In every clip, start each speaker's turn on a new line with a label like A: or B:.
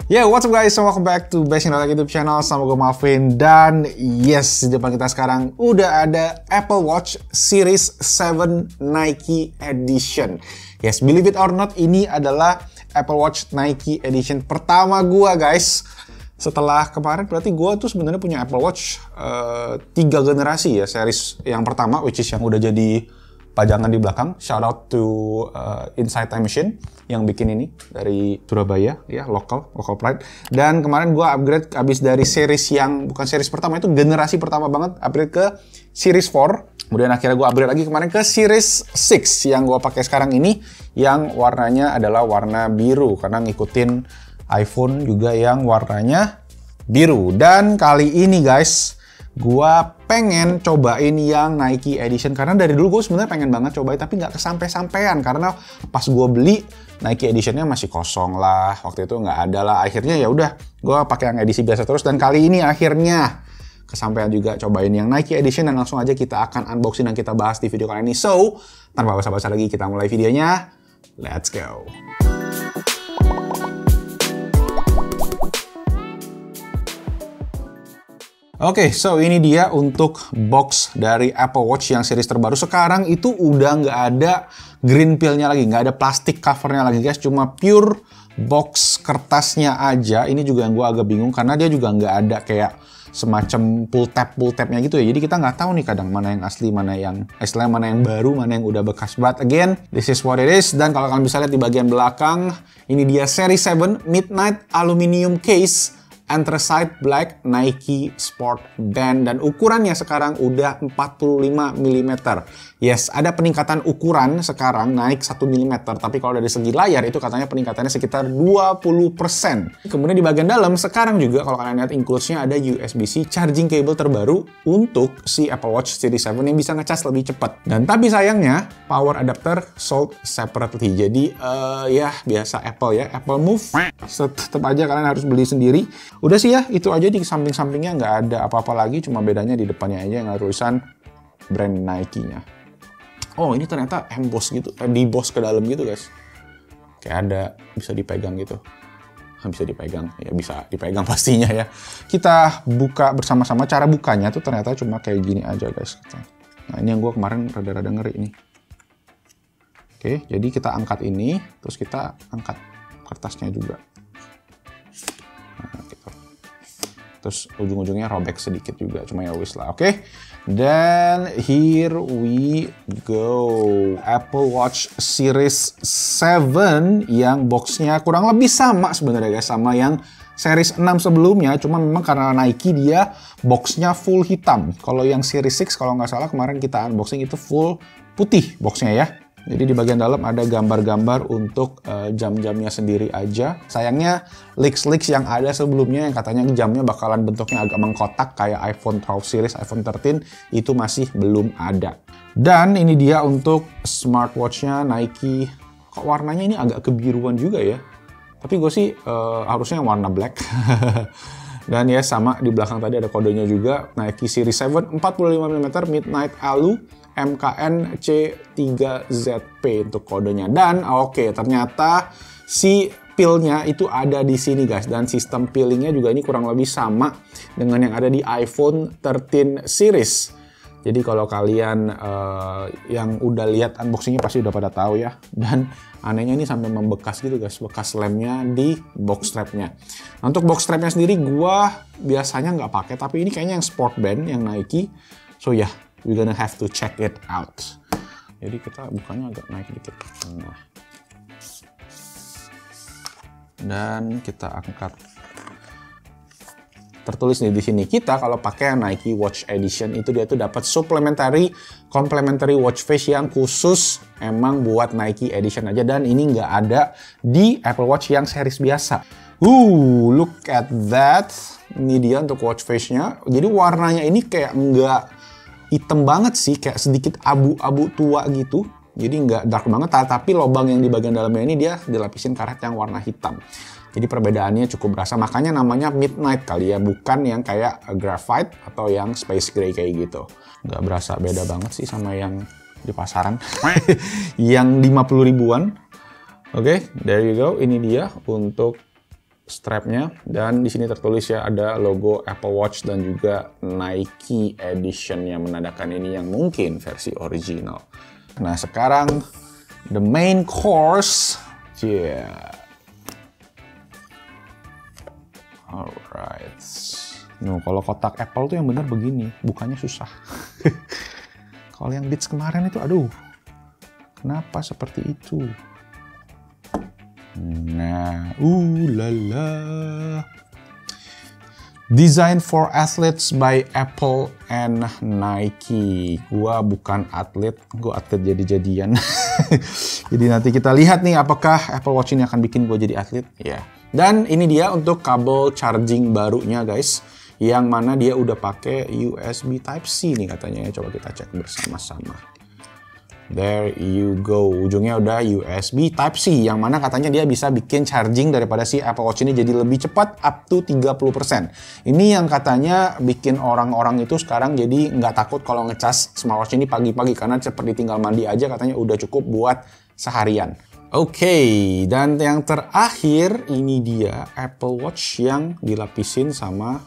A: Yeah, what's up guys, so welcome back to Best Channel YouTube channel. Sama gue Malvin. Dan yes, di depan kita sekarang udah ada Apple Watch Series 7 Nike Edition. Yes, believe it or not, ini adalah Apple Watch Nike Edition pertama gue guys. Setelah kemarin berarti gue tuh sebenarnya punya Apple Watch 3 generasi ya. Series yang pertama, which is yang udah jadi pajangan di belakang. Shout out to Inside Time Machine yang bikin ini dari Surabaya, ya, local pride. Dan kemarin gue upgrade abis dari series yang bukan series pertama, itu generasi pertama banget, upgrade ke Series 4. Kemudian akhirnya gue upgrade lagi kemarin ke Series 6 yang gue pakai sekarang ini, yang warnanya adalah warna biru karena ngikutin iPhone juga yang warnanya biru. Dan kali ini guys, gua pengen cobain yang Nike Edition karena dari dulu gue sebenarnya pengen banget cobain tapi nggak kesampe-sampean karena pas gue beli Nike Editionnya masih kosong lah, waktu itu nggak ada lah. Akhirnya ya udah gue pakai yang edisi biasa terus, dan kali ini akhirnya kesampaian juga cobain yang Nike Edition, dan langsung aja kita akan unboxing dan kita bahas di video kali ini. So tanpa basa-basi lagi kita mulai videonya, let's go. Oke, so ini dia untuk box dari Apple Watch yang series terbaru. Sekarang itu udah nggak ada green peel-nya lagi, nggak ada plastik covernya lagi guys, cuma pure box kertasnya aja. Ini juga yang gue agak bingung karena dia juga nggak ada kayak semacam pull tab-nya gitu ya. Jadi kita nggak tahu nih kadang mana yang asli, mana yang istilahnya mana yang baru, mana yang udah bekas. But again, this is what it is. Dan kalau kalian bisa lihat di bagian belakang, ini dia Series 7 Midnight Aluminium Case Anthracite Black Nike Sport Band, dan ukurannya sekarang udah 45 mm. Yes, ada peningkatan ukuran sekarang naik 1 mm, tapi kalau dari segi layar itu katanya peningkatannya sekitar 20%. Kemudian di bagian dalam sekarang juga kalau kalian lihat includes-nya ada USB-C charging cable terbaru untuk si Apple Watch Series 7 yang bisa ngecas lebih cepat. Dan tapi sayangnya power adapter sold separately. Jadi ya biasa Apple ya, Apple Move. Tetap aja kalian harus beli sendiri. Udah sih ya, itu aja. Di samping-sampingnya nggak ada apa-apa lagi, cuma bedanya di depannya aja yang ada tulisan brand Nike-nya. Oh, ini ternyata emboss gitu, diboss ke dalam gitu guys. Kayak ada, bisa dipegang gitu. Bisa dipegang, ya bisa dipegang pastinya ya. Kita buka bersama-sama. Cara bukanya tuh ternyata cuma kayak gini aja guys. Nah, ini yang gue kemarin rada-rada ngeri ini. Oke, jadi kita angkat ini, terus kita angkat kertasnya juga. Nah, gitu. Terus ujung-ujungnya robek sedikit juga, cuma ya wis lah. Oke, dan here we go. Apple Watch Series 7 yang boxnya kurang lebih sama sebenarnya guys, sama yang Series 6 sebelumnya, cuma memang karena Nike dia boxnya full hitam. Kalau yang Series 6 kalau nggak salah kemarin kita unboxing itu full putih boxnya ya. Jadi di bagian dalam ada gambar-gambar untuk jam-jamnya sendiri aja. Sayangnya leaks yang ada sebelumnya yang katanya jamnya bakalan bentuknya agak mengkotak kayak iPhone 12 series, iPhone 13, itu masih belum ada. Dan ini dia untuk smartwatch-nya Nike. Kok warnanya ini agak kebiruan juga ya? Tapi gue sih harusnya warna black. Dan ya sama di belakang tadi ada kodenya juga. Nike Series 7 45 mm Midnight Alu MKN C3ZP untuk kodenya. Dan oke, ternyata si peel-nya itu ada di sini guys, dan sistem peeling-nya juga ini kurang lebih sama dengan yang ada di iPhone 13 series. Jadi kalau kalian yang udah lihat unboxing-nya pasti udah pada tahu ya. Dan anehnya ini sampai membekas gitu guys, bekas lemnya di box strap-nya. Nah, untuk box strap-nya sendiri gua biasanya nggak pakai, tapi ini kayaknya yang sport band yang Nike. So ya, we're gonna have to check it out. Jadi kita bukanya agak naik dikit. Nah. Dan kita angkat. Tertulis nih di sini, kita kalau pakai Nike Watch Edition itu dia tuh dapat complementary watch face yang khusus emang buat Nike Edition aja, dan ini nggak ada di Apple Watch yang series biasa. Look at that. Ini dia untuk watch face-nya. Jadi warnanya ini kayak nggak hitam banget sih, kayak sedikit abu-abu tua gitu. Jadi nggak dark banget, tapi lubang yang di bagian dalamnya ini dia dilapisin karet yang warna hitam. Jadi perbedaannya cukup berasa, makanya namanya Midnight kali ya, bukan yang kayak graphite atau yang space gray kayak gitu. Nggak berasa beda banget sih sama yang di pasaran. Yang 50 ribuan. Oke, there you go. Ini dia untuk strapnya, dan di sini tertulis ya ada logo Apple Watch dan juga Nike Edition yang menandakan ini yang mungkin versi original. Nah sekarang the main course, alright. No, kalau kotak Apple tuh yang bener begini, bukannya susah. Kalau yang Beats kemarin itu, aduh, kenapa seperti itu? Nah, lala. Design for Athletes by Apple and Nike. Gua bukan atlet, gua atlet jadi-jadian. Jadi nanti kita lihat nih apakah Apple Watch ini akan bikin gua jadi atlet. Ya. Dan ini dia untuk kabel charging barunya guys. Yang mana dia udah pakai USB Type-C nih katanya. Coba kita cek bersama-sama. There you go. Ujungnya udah USB Type-C. Yang mana katanya dia bisa bikin charging daripada si Apple Watch ini jadi lebih cepat up to 30%. Ini yang katanya bikin orang-orang itu sekarang jadi nggak takut kalau ngecas smartwatch ini pagi-pagi. Karena seperti tinggal mandi aja katanya udah cukup buat seharian. Oke, dan yang terakhir ini dia Apple Watch yang dilapisin sama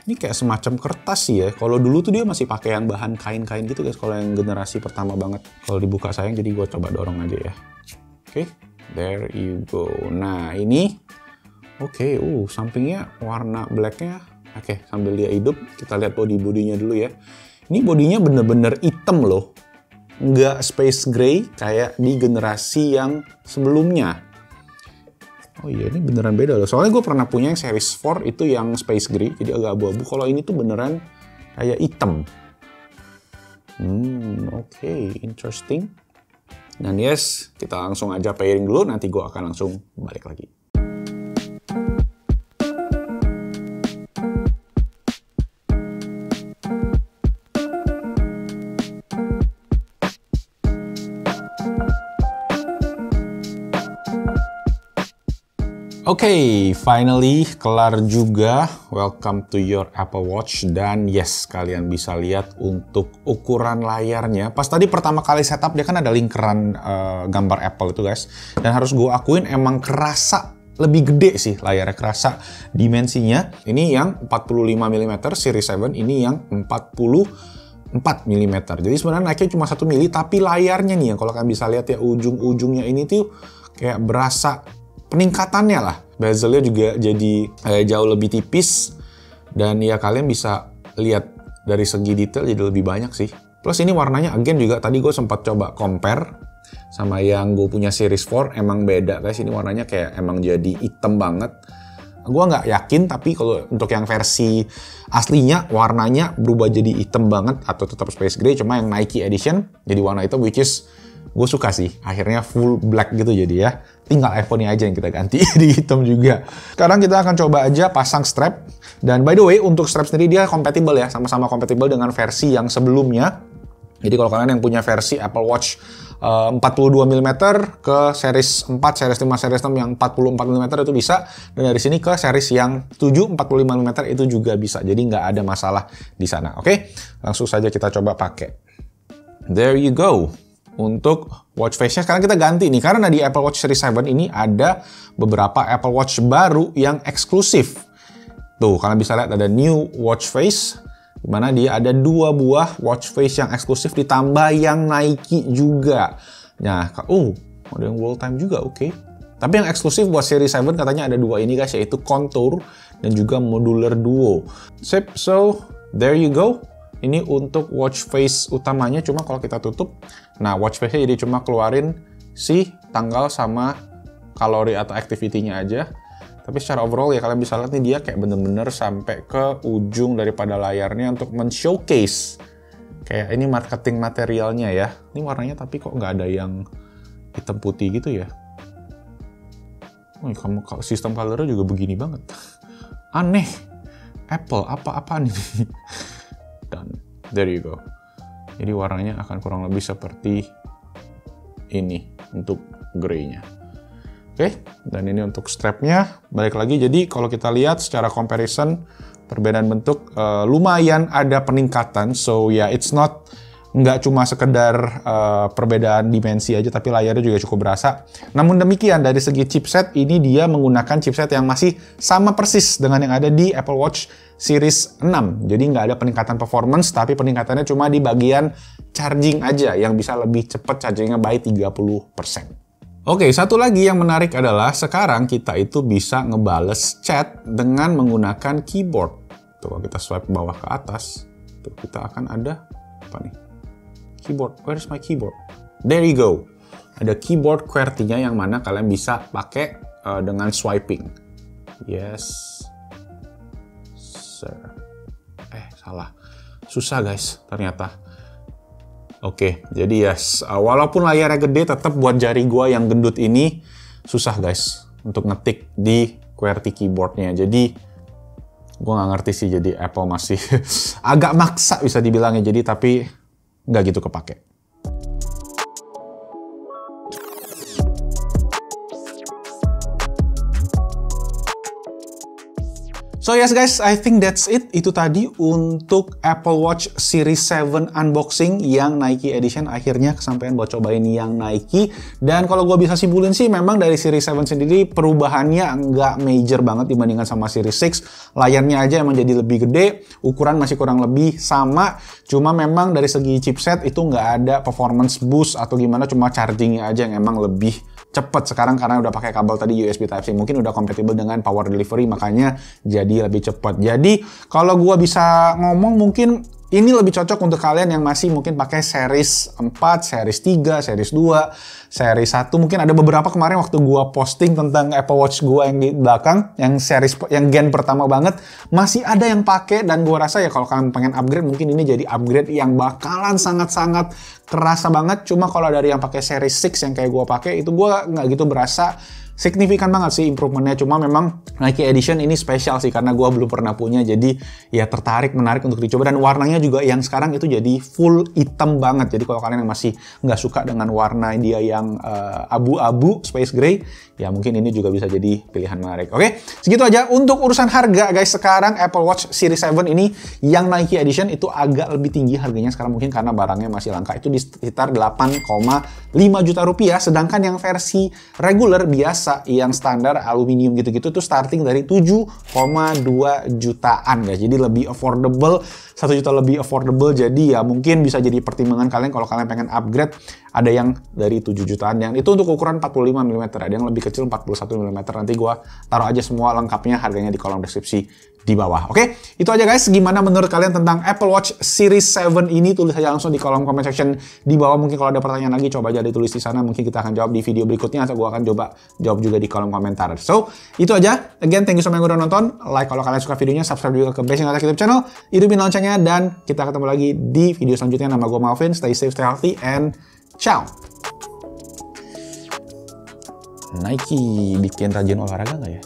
A: ini kayak semacam kertas sih ya. Kalau dulu tuh dia masih pakai yang bahan kain-kain gitu guys. Kalau yang generasi pertama banget. Kalau dibuka sayang, jadi gue coba dorong aja ya. Oke, there you go. Nah ini, oke, sampingnya warna blacknya. Oke, sambil dia hidup, kita lihat body-bodinya dulu ya. Ini bodinya bener-bener hitam loh. Nggak space gray kayak di generasi yang sebelumnya. Oh iya, ini beneran beda loh. Soalnya gue pernah punya yang series 4 itu yang space gray, jadi agak abu-abu. Kalau ini tuh beneran kayak hitam. Oke, interesting. Dan yes, kita langsung aja pairing dulu, nanti gue akan langsung balik lagi. Oke, finally kelar juga. Welcome to your Apple Watch. Dan yes, kalian bisa lihat untuk ukuran layarnya. Pas tadi pertama kali setup dia kan ada lingkaran gambar Apple itu guys. Dan harus gue akuin emang kerasa lebih gede sih layarnya, kerasa dimensinya. Ini yang 45 mm Series 7, ini yang 44 mm. Jadi sebenarnya naiknya cuma 1 mm, tapi layarnya nih yang kalau kalian bisa lihat ya ujung-ujungnya ini tuh kayak berasa peningkatannya lah. Bezelnya juga jadi jauh lebih tipis. Dan ya kalian bisa lihat dari segi detail jadi lebih banyak sih. Plus ini warnanya again juga tadi gue sempat coba compare sama yang gue punya Series 4. Emang beda guys, ini warnanya kayak emang jadi hitam banget. Gue nggak yakin, tapi kalau untuk yang versi aslinya warnanya berubah jadi hitam banget atau tetap space gray. Cuma yang Nike Edition jadi warna hitam, which is gue suka sih. Akhirnya full black gitu jadi ya. Tinggal iPhone-nya aja yang kita ganti di hitam juga. Sekarang kita akan coba aja pasang strap. Dan by the way, untuk strap sendiri dia kompatibel ya. Sama-sama kompatibel dengan versi yang sebelumnya. Jadi kalau kalian yang punya versi Apple Watch 42 mm ke series 4, series 5, series 6 yang 44 mm itu bisa. Dan dari sini ke series yang 7, 45 mm itu juga bisa. Jadi nggak ada masalah di sana. Oke, langsung saja kita coba pakai. There you go. Untuk watch face-nya sekarang kita ganti nih. Karena di Apple Watch Series 7 ini ada beberapa Apple Watch baru yang eksklusif. Tuh, kalian bisa lihat ada new watch face. Dimana dia ada 2 buah watch face yang eksklusif ditambah yang Nike juga. Nah, ada yang world time juga, oke. Tapi yang eksklusif buat Series 7 katanya ada 2 ini guys, yaitu Contour dan juga Modular Duo. Sip, so there you go. Ini untuk watch face utamanya, cuma kalau kita tutup, nah watch face-nya jadi cuma keluarin si tanggal sama kalori atau activity-nya aja. Tapi secara overall ya kalian bisa lihat nih dia kayak bener-bener sampai ke ujung daripada layarnya untuk men-showcase. Kayak ini marketing materialnya ya. Ini warnanya tapi kok nggak ada yang hitam putih gitu ya. Sistem color-nya juga begini banget. Aneh. Apple, apa-apaan ini? Dan there you go. Jadi warnanya akan kurang lebih seperti ini untuk grey-nya. Oke, dan ini untuk strapnya. Balik lagi, jadi kalau kita lihat secara comparison, perbedaan bentuk lumayan ada peningkatan. So ya, yeah, it's not nggak cuma sekedar perbedaan dimensi aja, tapi layarnya juga cukup berasa. Namun demikian, dari segi chipset, ini dia menggunakan chipset yang masih sama persis dengan yang ada di Apple Watch Series 6. Jadi nggak ada peningkatan performance, tapi peningkatannya cuma di bagian charging aja, yang bisa lebih cepat chargingnya by 30%. Oke, satu lagi yang menarik adalah sekarang kita itu bisa ngebales chat dengan menggunakan keyboard. Tuh, kalau kita swipe bawah ke atas, tuh kita akan ada apa nih? Keyboard, where's my keyboard? There you go. Ada keyboard QWERTY-nya yang mana kalian bisa pakai dengan swiping. Yes, sir. Salah. Susah guys, ternyata. Oke, jadi yes, walaupun layarnya gede, tetap buat jari gua yang gendut ini susah guys untuk ngetik di QWERTY keyboardnya. Jadi gua nggak ngerti sih, jadi Apple masih agak maksa bisa dibilangnya. Jadi tapi nggak gitu kepake. So yes guys, I think that's it. Itu tadi untuk Apple Watch Series 7 unboxing yang Nike Edition. Akhirnya kesampaian buat cobain yang Nike. Dan kalau gue bisa simpulin sih, memang dari Series 7 sendiri perubahannya nggak major banget dibandingkan sama Series 6. Layarnya aja emang jadi lebih gede, ukuran masih kurang lebih sama. Cuma memang dari segi chipset itu nggak ada performance boost atau gimana, cuma chargingnya aja yang emang lebih cepet sekarang karena udah pakai kabel tadi USB Type-C. Mungkin udah kompatibel dengan power delivery, makanya jadi lebih cepat. Jadi kalau gua bisa ngomong, mungkin ini lebih cocok untuk kalian yang masih mungkin pakai series 4, series 3, series 2, series 1. Mungkin ada beberapa kemarin waktu gua posting tentang Apple Watch gua yang di belakang, yang series yang gen pertama banget, masih ada yang pakai. Dan gua rasa ya kalau kalian pengen upgrade, mungkin ini jadi upgrade yang bakalan sangat-sangat kerasa banget. Cuma kalau dari yang pakai series 6 yang kayak gua pakai, itu gua nggak gitu berasa signifikan banget sih improvementnya. Cuma memang Nike Edition ini spesial sih karena gue belum pernah punya, jadi ya menarik untuk dicoba. Dan warnanya juga yang sekarang itu jadi full hitam banget. Jadi kalau kalian yang masih nggak suka dengan warna dia yang abu-abu, space gray, ya mungkin ini juga bisa jadi pilihan menarik. Oke, segitu aja untuk urusan harga guys. Sekarang Apple Watch Series 7 ini yang Nike Edition itu agak lebih tinggi harganya sekarang, mungkin karena barangnya masih langka, itu di sekitar 8,5 juta rupiah. Sedangkan yang versi regular biasa yang standar aluminium gitu-gitu tuh starting dari 7,2 jutaan guys. Jadi lebih affordable, 1 juta lebih affordable. Jadi ya mungkin bisa jadi pertimbangan kalian kalau kalian pengen upgrade. Ada yang dari 7 jutaan, yang itu untuk ukuran 45 mm, ada yang lebih kecil 41 mm. Nanti gua taruh aja semua lengkapnya harganya di kolom deskripsi di bawah. Oke, itu aja guys. Gimana menurut kalian tentang Apple Watch Series 7 ini? Tulis aja langsung di kolom comment section di bawah. Mungkin kalau ada pertanyaan lagi, coba aja ditulis di sana. Mungkin kita akan jawab di video berikutnya, atau gua akan coba jawab juga di kolom komentar. So, itu aja. Again, thank you so much yang udah nonton. Like kalau kalian suka videonya, subscribe juga ke Basic Attack YouTube channel. Hidupin loncengnya, dan kita ketemu lagi di video selanjutnya. Nama gue Malvin. Stay safe, stay healthy, and ciao. Nike bikin rajin olahraga nggak ya?